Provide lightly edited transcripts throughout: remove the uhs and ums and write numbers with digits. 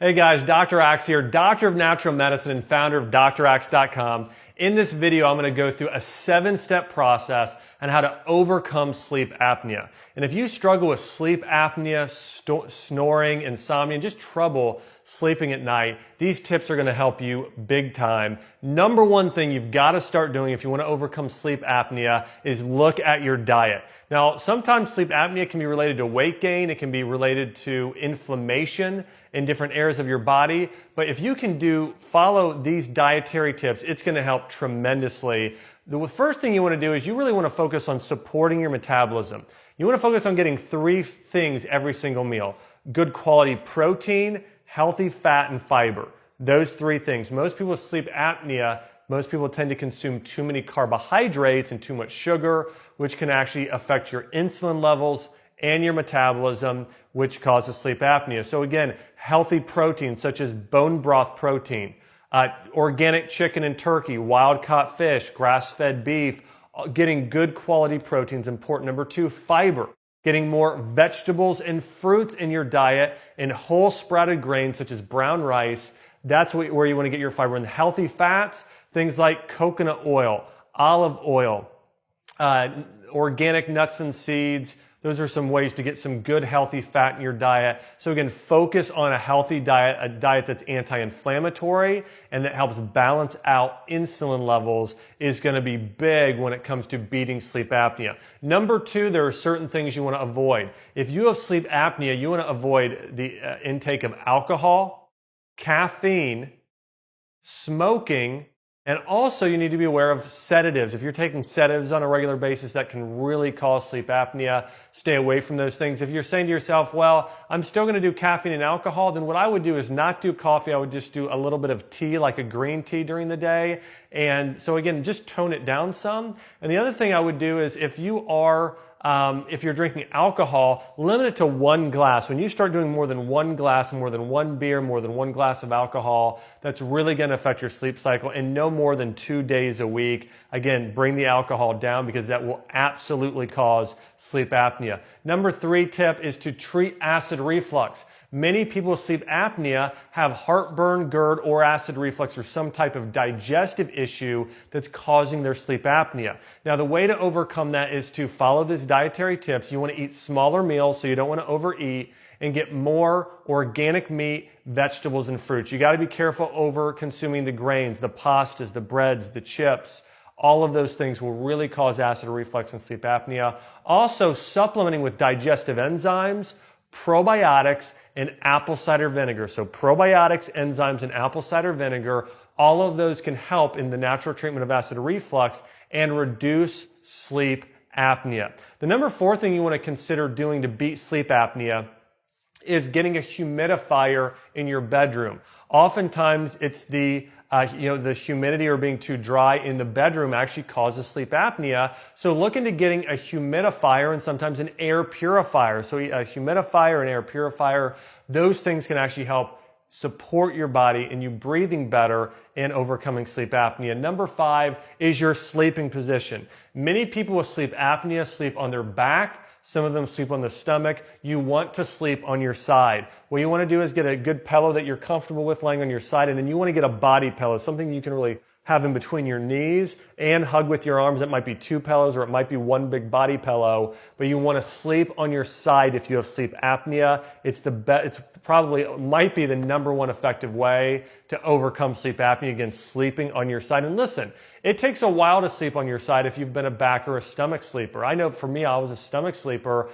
Hey guys, Dr. Axe here, doctor of natural medicine and founder of draxe.com. In this video, I'm going to go through a 7-step process on how to overcome sleep apnea. And if you struggle with sleep apnea, snoring, insomnia, and just trouble sleeping at night, these tips are going to help you big time. Number one thing you've got to start doing if you want to overcome sleep apnea is look at your diet. Now, sometimes sleep apnea can be related to weight gain. It can be related to inflammation in different areas of your body. But if you can follow these dietary tips, it's going to help tremendously. The first thing you want to do is you really want to focus on supporting your metabolism. You want to focus on getting 3 things every single meal. Good quality protein, healthy fat, and fiber. Those 3 things. Most people with sleep apnea, most people tend to consume too many carbohydrates and too much sugar, which can actually affect your insulin levels and your metabolism, which causes sleep apnea. So again, healthy proteins such as bone broth protein, organic chicken and turkey, wild-caught fish, grass-fed beef, getting good quality proteins important. Number 2, fiber. Getting more vegetables and fruits in your diet and whole sprouted grains such as brown rice. That's where you want to get your fiber. And healthy fats, things like coconut oil, olive oil, organic nuts and seeds. Those are some ways to get some good healthy fat in your diet. So again, focus on a healthy diet, a diet that's anti-inflammatory and that helps balance out insulin levels is going to be big when it comes to beating sleep apnea. Number 2, there are certain things you want to avoid. If you have sleep apnea, you want to avoid the intake of alcohol, caffeine, smoking, and also you need to be aware of sedatives. If you're taking sedatives on a regular basis, that can really cause sleep apnea. Stay away from those things. If you're saying to yourself, well, I'm still going to do caffeine and alcohol, then what I would do is not do coffee. I would just do a little bit of tea, like a green tea during the day. And so again, just tone it down some. And the other thing I would do is if you're drinking alcohol, limit it to 1 glass. When you start doing more than 1 glass, more than 1 beer, more than 1 glass of alcohol, that's really going to affect your sleep cycle, and no more than 2 days a week. Again, bring the alcohol down because that will absolutely cause sleep apnea. Number 3 tip is to treat acid reflux. Many people with sleep apnea have heartburn, GERD, or acid reflux or some type of digestive issue that's causing their sleep apnea. Now, the way to overcome that is to follow these dietary tips. You want to eat smaller meals, so you don't want to overeat, and get more organic meat, vegetables, and fruits. You got to be careful over consuming the grains, the pastas, the breads, the chips. All of those things will really cause acid reflux and sleep apnea. Also, supplementing with digestive enzymes, probiotics, and apple cider vinegar. So probiotics, enzymes, and apple cider vinegar, all of those can help in the natural treatment of acid reflux and reduce sleep apnea. The number 4 thing you want to consider doing to beat sleep apnea is getting a humidifier in your bedroom. Oftentimes it's the humidity or being too dry in the bedroom actually causes sleep apnea. So look into getting a humidifier and sometimes an air purifier. So a humidifier and air purifier, those things can actually help support your body and you breathing better and overcoming sleep apnea. Number 5 is your sleeping position. Many people with sleep apnea sleep on their back. Some of them sleep on the stomach. You want to sleep on your side. What you want to do is get a good pillow that you're comfortable with laying on your side, and then you want to get a body pillow, something you can really have in between your knees and hug with your arms. It might be 2 pillows or it might be 1 big body pillow, but you want to sleep on your side if you have sleep apnea. It's might be the number 1 effective way to overcome sleep apnea, again, sleeping on your side. And listen, it takes a while to sleep on your side if you've been a back or a stomach sleeper. I know for me, I was a stomach sleeper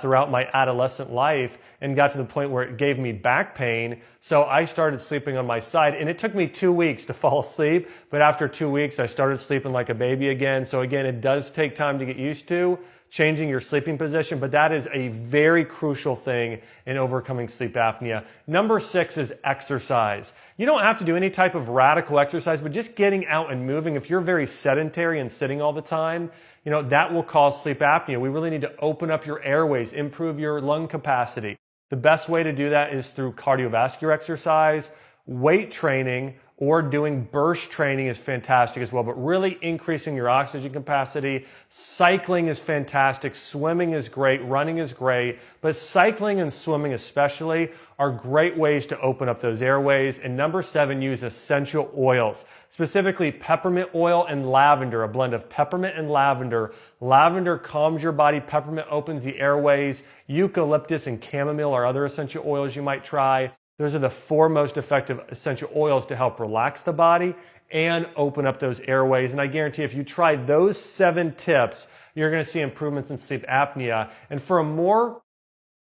throughout my adolescent life and got to the point where it gave me back pain. So I started sleeping on my side, and it took me 2 weeks to fall asleep. But after 2 weeks, I started sleeping like a baby again. So again, it does take time to get used to changing your sleeping position, but that is a very crucial thing in overcoming sleep apnea. Number 6 is exercise. You don't have to do any type of radical exercise, but just getting out and moving. If you're very sedentary and sitting all the time, that will cause sleep apnea. We really need to open up your airways, improve your lung capacity. The best way to do that is through cardiovascular exercise, weight training, or doing burst training is fantastic as well, but really increasing your oxygen capacity. Cycling is fantastic. Swimming is great. Running is great. But cycling and swimming especially are great ways to open up those airways. And number 7, use essential oils, specifically peppermint oil and lavender, a blend of peppermint and lavender. Lavender calms your body. Peppermint opens the airways. Eucalyptus and chamomile are other essential oils you might try. Those are the 4 most effective essential oils to help relax the body and open up those airways. And I guarantee if you try those 7 tips, you're going to see improvements in sleep apnea. And for a more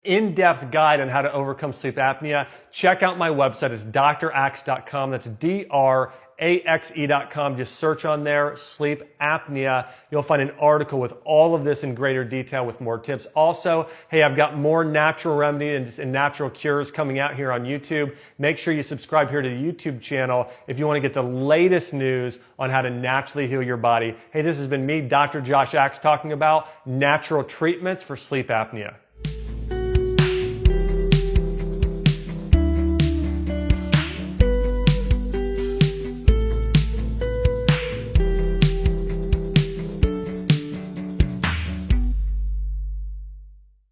in-depth guide on how to overcome sleep apnea, check out my website. It's draxe.com. That's draxe.com. Just search on there, sleep apnea. You'll find an article with all of this in greater detail with more tips. Also, hey, I've got more natural remedies and natural cures coming out here on YouTube. Make sure you subscribe here to the YouTube channel if you want to get the latest news on how to naturally heal your body. Hey, this has been me, Dr. Josh Axe, talking about natural treatments for sleep apnea.